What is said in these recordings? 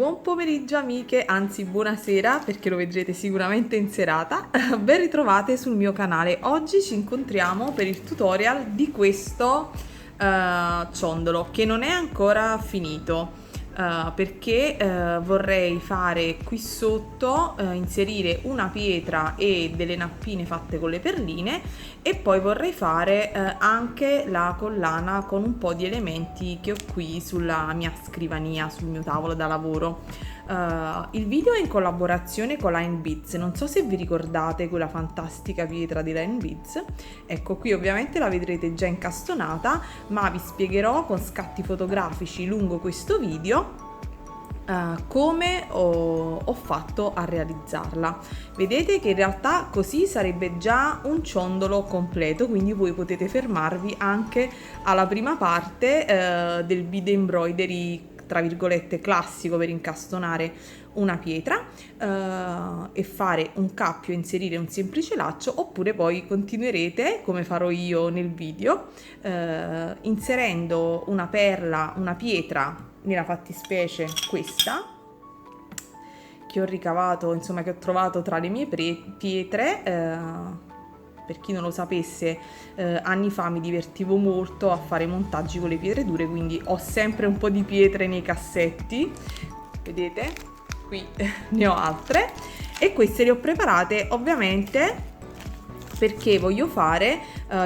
buon pomeriggio amiche, anzi buonasera perché lo vedrete sicuramente in serata. Ben ritrovate sul mio canale. Oggi ci incontriamo per il tutorial di questo ciondolo che non è ancora finito. Perché vorrei fare qui sotto, inserire una pietra e delle nappine fatte con le perline e poi vorrei fare anche la collana con un po' di elementi che ho qui sulla mia scrivania, sul mio tavolo da lavoro. Il video è in collaborazione con Line Beads, non so se vi ricordate quella fantastica pietra di Line Beads. Ecco, qui ovviamente la vedrete già incastonata, ma vi spiegherò con scatti fotografici lungo questo video come ho fatto a realizzarla. Vedete che in realtà così sarebbe già un ciondolo completo, quindi voi potete fermarvi anche alla prima parte del bead embroidery tra virgolette classico per incastonare una pietra e fare un cappio e inserire un semplice laccio, oppure poi continuerete come farò io nel video inserendo una perla, una pietra, nella fattispecie questa che ho ricavato, insomma che ho trovato tra le mie pietre. Per chi non lo sapesse, anni fa mi divertivo molto a fare montaggi con le pietre dure, quindi ho sempre un po' di pietre nei cassetti. Vedete? Qui ne ho altre e queste le ho preparate ovviamente perché voglio fare,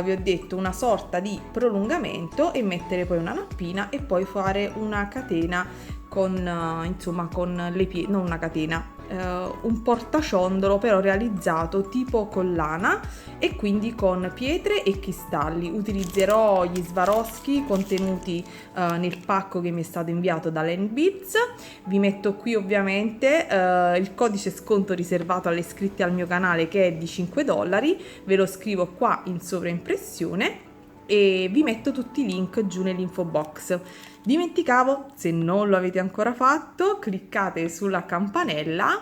vi ho detto, una sorta di prolungamento e mettere poi una nappina e poi fare una catena con, insomma, con le pietre, non una catena, un portaciondolo però realizzato tipo collana e quindi con pietre e cristalli. Utilizzerò gli Swarovski contenuti nel pacco che mi è stato inviato da Line Beads. Vi metto qui ovviamente il codice sconto riservato alle iscritte al mio canale che è di $5, ve lo scrivo qua in sovraimpressione e vi metto tutti i link giù nell'info box. Dimenticavo, se non lo avete ancora fatto, cliccate sulla campanella,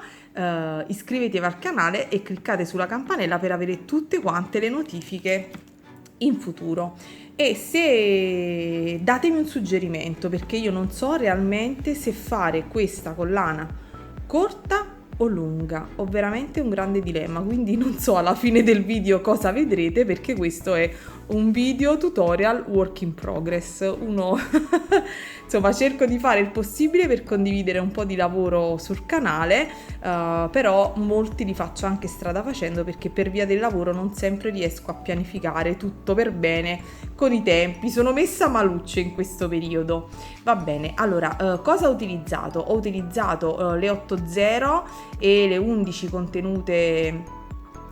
iscrivetevi al canale e cliccate sulla campanella per avere tutte quante le notifiche in futuro. E se datemi un suggerimento, perché io non so realmente se fare questa collana corta o lunga, ho veramente un grande dilemma, quindi non so alla fine del video cosa vedrete, perché questo è un video tutorial work in progress. Insomma, cerco di fare il possibile per condividere un po' di lavoro sul canale, però molti li faccio anche strada facendo perché per via del lavoro non sempre riesco a pianificare tutto per bene con i tempi. Sono messa maluccia in questo periodo. Va bene, allora cosa ho utilizzato? Ho utilizzato le 8.0 e le 11 contenute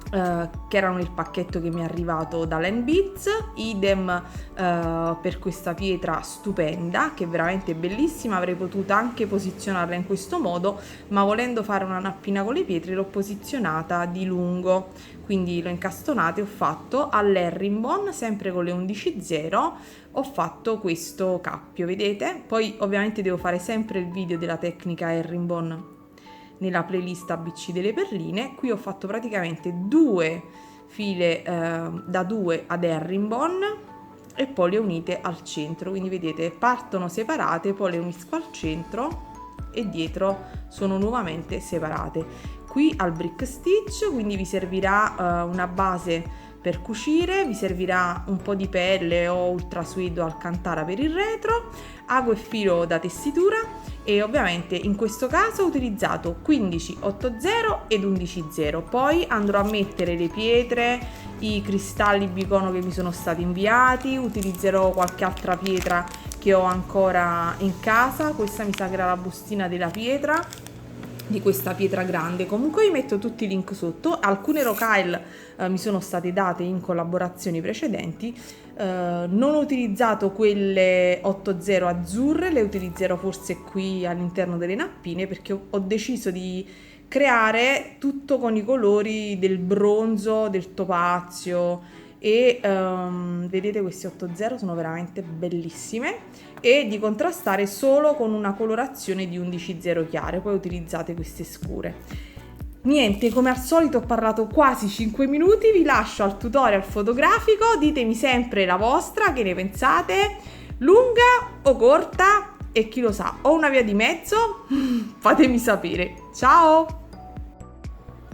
che erano nel pacchetto che mi è arrivato da Line Beads, idem per questa pietra stupenda che è veramente bellissima. Avrei potuto anche posizionarla in questo modo, ma volendo fare una nappina con le pietre l'ho posizionata di lungo, quindi l'ho incastonata e ho fatto all'herringbone, sempre con le 11.0 ho fatto questo cappio, vedete? Poi ovviamente devo fare sempre il video della tecnica herringbone nella playlist ABC delle perline. Qui ho fatto praticamente due file da 2 ad herringbone e poi le unite al centro, quindi vedete partono separate, poi le unisco al centro e dietro sono nuovamente separate. Qui al brick stitch, quindi vi servirà una base per cucire, vi servirà un po' di pelle o ultra suede o alcantara per il retro, ago e filo da tessitura e ovviamente in questo caso ho utilizzato 15, 8.0 ed 11.0. Poi andrò a mettere le pietre, i cristalli bicono che mi sono stati inviati, utilizzerò qualche altra pietra che ho ancora in casa. Questa mi sa che era la bustina della pietra, di questa pietra grande. Comunque vi metto tutti i link sotto. Alcune rocaille mi sono state date in collaborazioni precedenti. Non ho utilizzato quelle 8.0 azzurre, le utilizzerò forse qui all'interno delle nappine perché ho deciso di creare tutto con i colori del bronzo, del topazio e vedete queste 8.0 sono veramente bellissime, e di contrastare solo con una colorazione di 11.0 chiare, poi utilizzate queste scure. Niente, come al solito ho parlato quasi 5 minuti, vi lascio al tutorial fotografico, ditemi sempre la vostra, che ne pensate, lunga o corta e chi lo sa, ho una via di mezzo? Fatemi sapere. Ciao!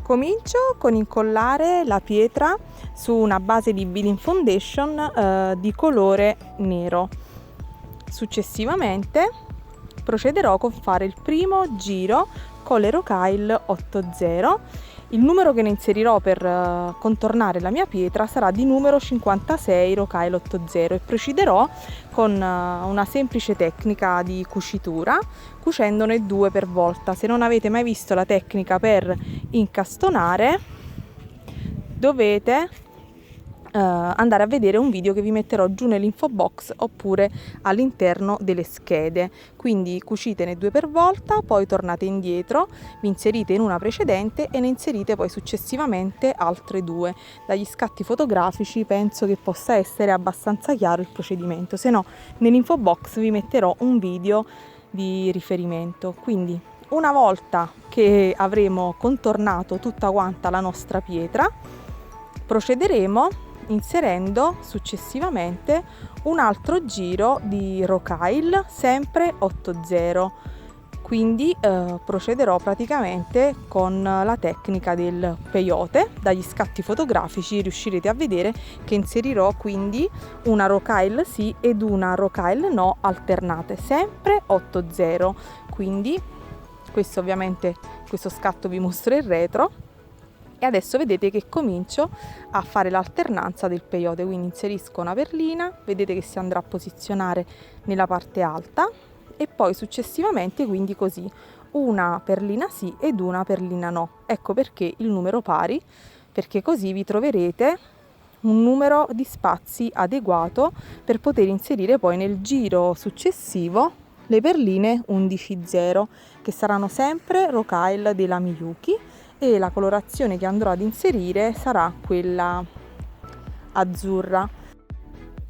Comincio con incollare la pietra su una base di Building Foundation di colore nero. Successivamente procederò con fare il primo giro con l'Aerokyle 80. Il numero che ne inserirò per contornare la mia pietra sarà di numero 56 Rokyle 80 e procederò con una semplice tecnica di cucitura, cucendone 2 per volta. Se non avete mai visto la tecnica per incastonare, dovete andare a vedere un video che vi metterò giù nell'info box oppure all'interno delle schede. Quindi cucitene 2 per volta, poi tornate indietro, vi inserite in una precedente e ne inserite poi successivamente altre 2. Dagli scatti fotografici penso che possa essere abbastanza chiaro il procedimento, se no nell'info box vi metterò un video di riferimento. Quindi una volta che avremo contornato tutta quanta la nostra pietra, procederemo inserendo successivamente un altro giro di Rokyle sempre 80. Quindi procederò praticamente con la tecnica del peyote. Dagli scatti fotografici riuscirete a vedere che inserirò quindi una Rokyle sì ed una Rokyle no alternate, sempre 80. Quindi questo ovviamente, questo scatto vi mostro il retro. E adesso vedete che comincio a fare l'alternanza del peyote, quindi inserisco una perlina, vedete che si andrà a posizionare nella parte alta e poi successivamente quindi così una perlina sì ed una perlina no. Ecco perché il numero pari, perché così vi troverete un numero di spazi adeguato per poter inserire poi nel giro successivo le perline 11-0 che saranno sempre Rokyle della Miyuki. E la colorazione che andrò ad inserire sarà quella azzurra.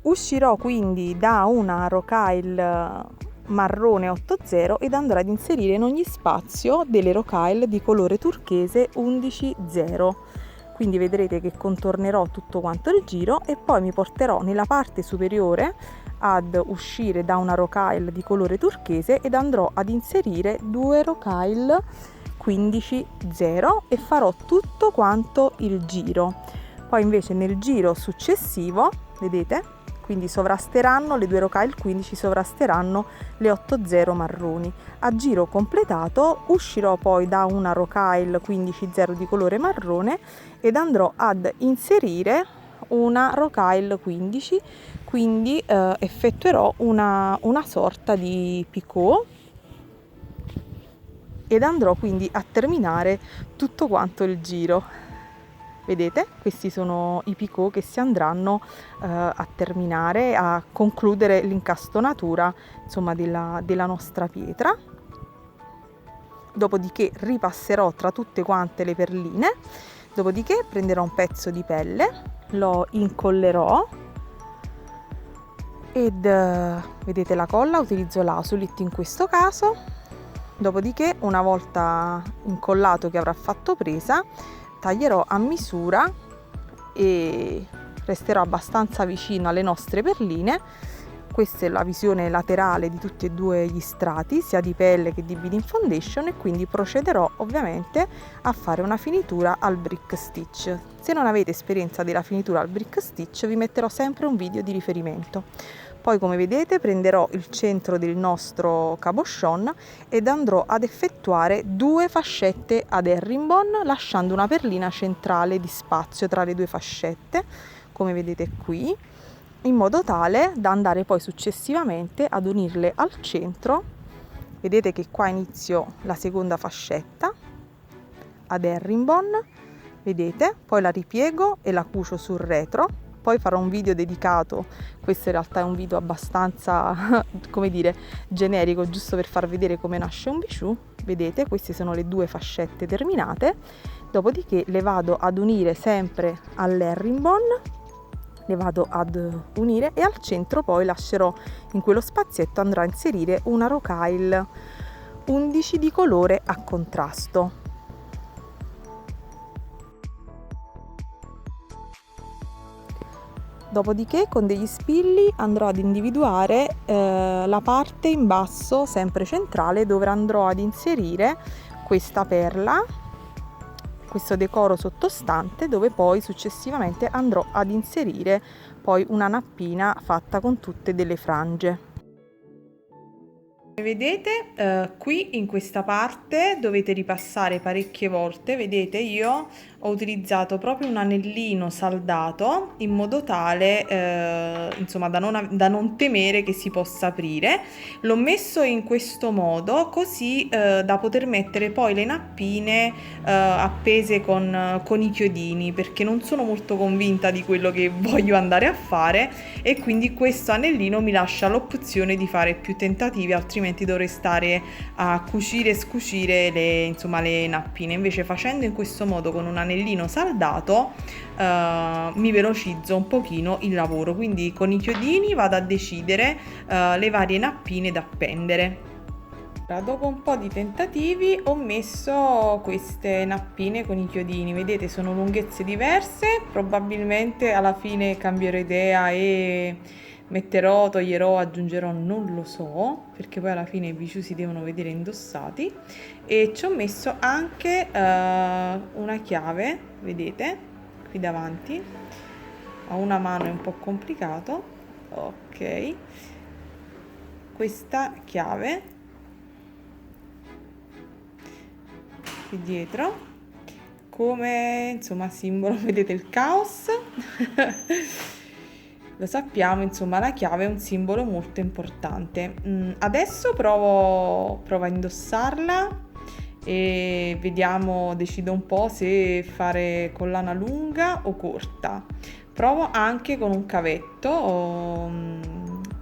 Uscirò quindi da una Rokyle marrone 80 ed andrò ad inserire in ogni spazio delle Rokyle di colore turchese 11-0. Quindi vedrete che contornerò tutto quanto il giro e poi mi porterò nella parte superiore ad uscire da una Rokyle di colore turchese ed andrò ad inserire 2 Rokyle 15-0 e farò tutto quanto il giro. Poi invece nel giro successivo, vedete, quindi sovrasteranno le 2 Rokyle 15, sovrasteranno le 80 marroni. A giro completato uscirò poi da una Rokyle 15-0 di colore marrone ed andrò ad inserire una Rokyle 15, quindi effettuerò una sorta di picot ed andrò quindi a terminare tutto quanto il giro. Vedete, questi sono i picot che si andranno a terminare, a concludere l'incastonatura insomma della nostra pietra. Dopodiché ripasserò tra tutte quante le perline, dopodiché prenderò un pezzo di pelle, lo incollerò ed vedete la colla, utilizzo l'Asulit in questo caso. Dopodiché, una volta incollato che avrà fatto presa, taglierò a misura e resterò abbastanza vicino alle nostre perline. Questa è la visione laterale di tutti e 2 gli strati, sia di pelle che di Building Foundation, e quindi procederò ovviamente a fare una finitura al brick stitch. Se non avete esperienza della finitura al brick stitch, vi metterò sempre un video di riferimento. Poi, come vedete, prenderò il centro del nostro cabochon ed andrò ad effettuare 2 fascette ad herringbone, lasciando una perlina centrale di spazio tra le 2 fascette, come vedete qui, in modo tale da andare poi successivamente ad unirle al centro. Vedete che qua inizio la seconda fascetta ad herringbone, vedete, poi la ripiego e la cucio sul retro. Poi farò un video dedicato, questo in realtà è un video abbastanza, come dire, generico, giusto per far vedere come nasce un bijou. Vedete, queste sono le 2 fascette terminate, dopodiché le vado ad unire sempre all'herringbone, le vado ad unire e al centro poi lascerò, in quello spazietto andrò a inserire una Rokyle 11 di colore a contrasto. Dopodiché con degli spilli andrò ad individuare la parte in basso, sempre centrale, dove andrò ad inserire questa perla, questo decoro sottostante, dove poi successivamente andrò ad inserire poi una nappina fatta con tutte delle frange. Come vedete, qui in questa parte dovete ripassare parecchie volte. Vedete, io ho utilizzato proprio un anellino saldato in modo tale insomma da non temere che si possa aprire. L'ho messo in questo modo così da poter mettere poi le nappine appese con i chiodini, perché non sono molto convinta di quello che voglio andare a fare, e quindi questo anellino mi lascia l'opzione di fare più tentativi, altrimenti dovrei stare a cucire e scucire le nappine. Invece, facendo in questo modo con un anellino saldato mi velocizzo un pochino il lavoro, quindi con i chiodini vado a decidere le varie nappine da appendere. Dopo un po' di tentativi ho messo queste nappine con i chiodini. Vedete, sono lunghezze diverse, probabilmente alla fine cambierò idea e metterò, toglierò, aggiungerò, non lo so, perché poi alla fine i bijou si devono vedere indossati. E ci ho messo anche una chiave, vedete, qui davanti. A una mano è un po' complicato, ok, questa chiave qui dietro come insomma simbolo, vedete il caos. Lo sappiamo, insomma la chiave è un simbolo molto importante. Adesso provo a indossarla e vediamo, decido un po' se fare collana lunga o corta. Provo anche con un cavetto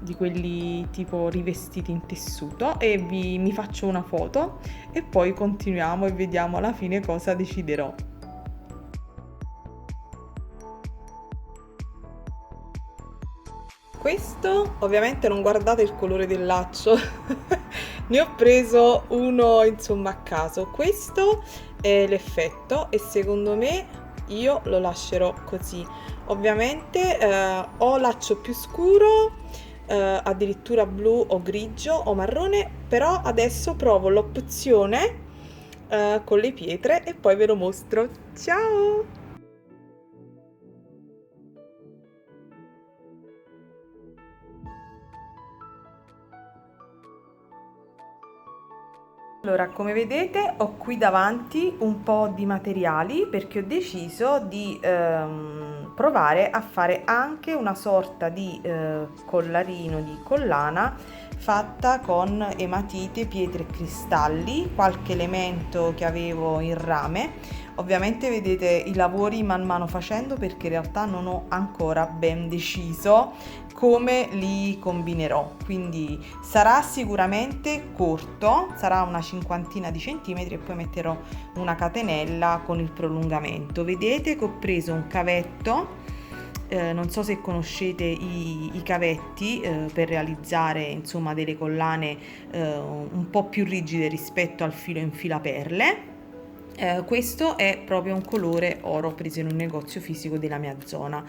di quelli tipo rivestiti in tessuto e mi faccio una foto e poi continuiamo e vediamo alla fine cosa deciderò. Questo ovviamente non guardate il colore del laccio, ne ho preso uno insomma a caso. Questo è l'effetto e secondo me io lo lascerò così. Ovviamente ho laccio più scuro, addirittura blu o grigio o marrone, però adesso provo l'opzione con le pietre e poi ve lo mostro. Ciao! Allora, come vedete ho qui davanti un po' di materiali perché ho deciso di provare a fare anche una sorta di collarino, di collana fatta con ematite, pietre e cristalli, qualche elemento che avevo in rame. Ovviamente vedete i lavori man mano facendo perché in realtà non ho ancora ben deciso come li combinerò, quindi sarà sicuramente corto, sarà una cinquantina di centimetri e poi metterò una catenella con il prolungamento. Vedete che ho preso un cavetto, non so se conoscete i cavetti per realizzare insomma delle collane un po' più rigide rispetto al filo in filaperle. Questo è proprio un colore oro preso in un negozio fisico della mia zona.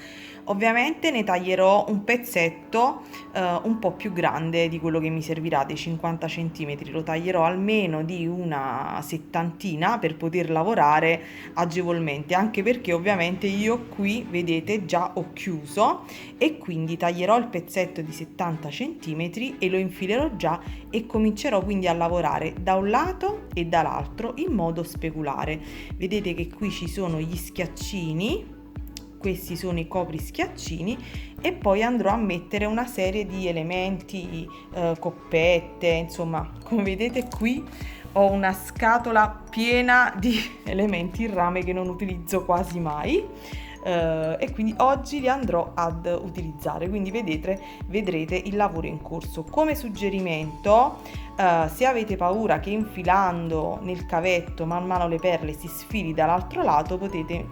Ovviamente ne taglierò un pezzetto un po' più grande di quello che mi servirà, dei 50 cm. Lo taglierò almeno di una settantina per poter lavorare agevolmente, anche perché ovviamente io qui vedete già ho chiuso e quindi taglierò il pezzetto di 70 cm e lo infilerò già e comincerò quindi a lavorare da un lato e dall'altro in modo speculare. Vedete che qui ci sono gli schiaccini, questi sono i copri schiaccini, e poi andrò a mettere una serie di elementi, coppette, insomma, come vedete qui ho una scatola piena di elementi in rame che non utilizzo quasi mai. E quindi oggi li andrò ad utilizzare, quindi vedrete il lavoro in corso. Come suggerimento, se avete paura che infilando nel cavetto man mano le perle si sfili dall'altro lato, potete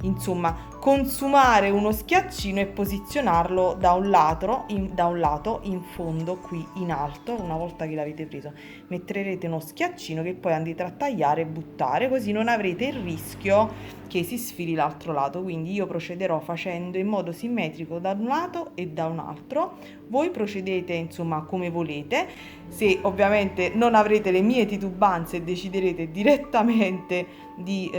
insomma consumare uno schiaccino e posizionarlo da un lato in fondo qui in alto. Una volta che l'avete preso metterete uno schiaccino che poi andrete a tagliare e buttare, così non avrete il rischio che si sfili l'altro lato. Quindi io procederò facendo in modo simmetrico da un lato e da un altro, voi procedete insomma come volete. Se ovviamente non avrete le mie titubanze e deciderete direttamente di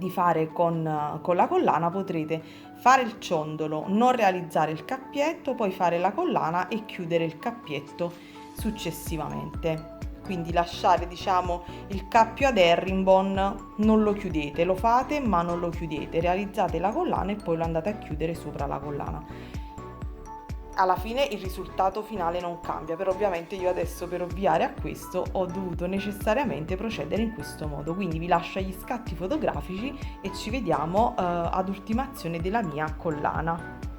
fare con la collana, potrete fare il ciondolo, non realizzare il cappietto, poi fare la collana e chiudere il cappietto successivamente. Quindi lasciare, diciamo, il cappio ad herringbone, non lo chiudete, lo fate ma non lo chiudete, realizzate la collana e poi lo andate a chiudere sopra la collana. Alla fine il risultato finale non cambia, però ovviamente io adesso, per ovviare a questo, ho dovuto necessariamente procedere in questo modo. Quindi vi lascio agli scatti fotografici e ci vediamo ad ultimazione della mia collana.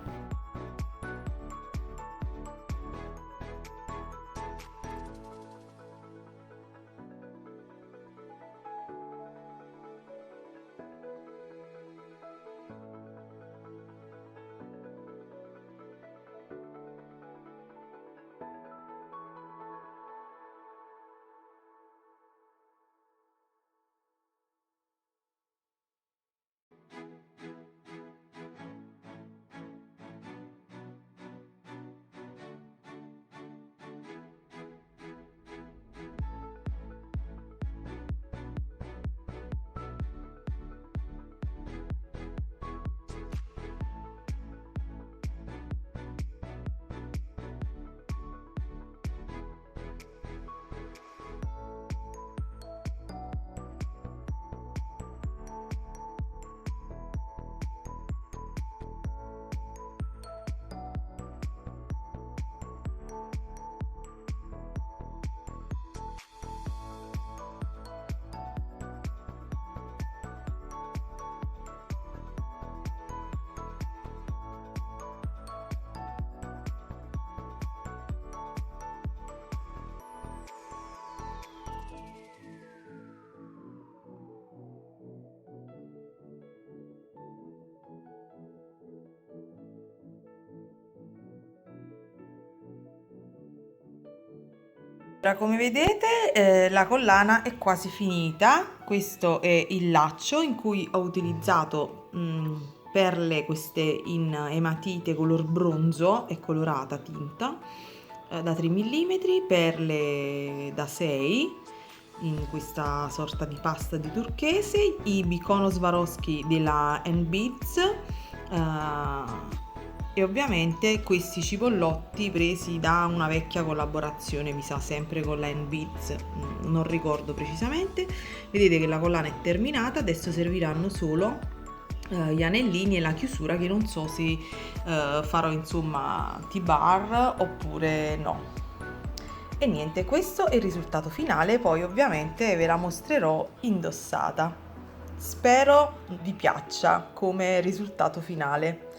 Ora, come vedete, la collana è quasi finita. Questo è il laccio in cui ho utilizzato perle queste in ematite color bronzo e colorata tinta da 3 mm, perle da 6 in questa sorta di pasta di turchese, i Bikono Swarovski della N-Beads, e ovviamente questi cipollotti presi da una vecchia collaborazione, mi sa sempre con la N-Beads, non ricordo precisamente. Vedete che la collana è terminata, adesso serviranno solo gli anellini e la chiusura, che non so se farò insomma T-bar oppure no. E niente, questo è il risultato finale, poi ovviamente ve la mostrerò indossata. Spero vi piaccia come risultato finale.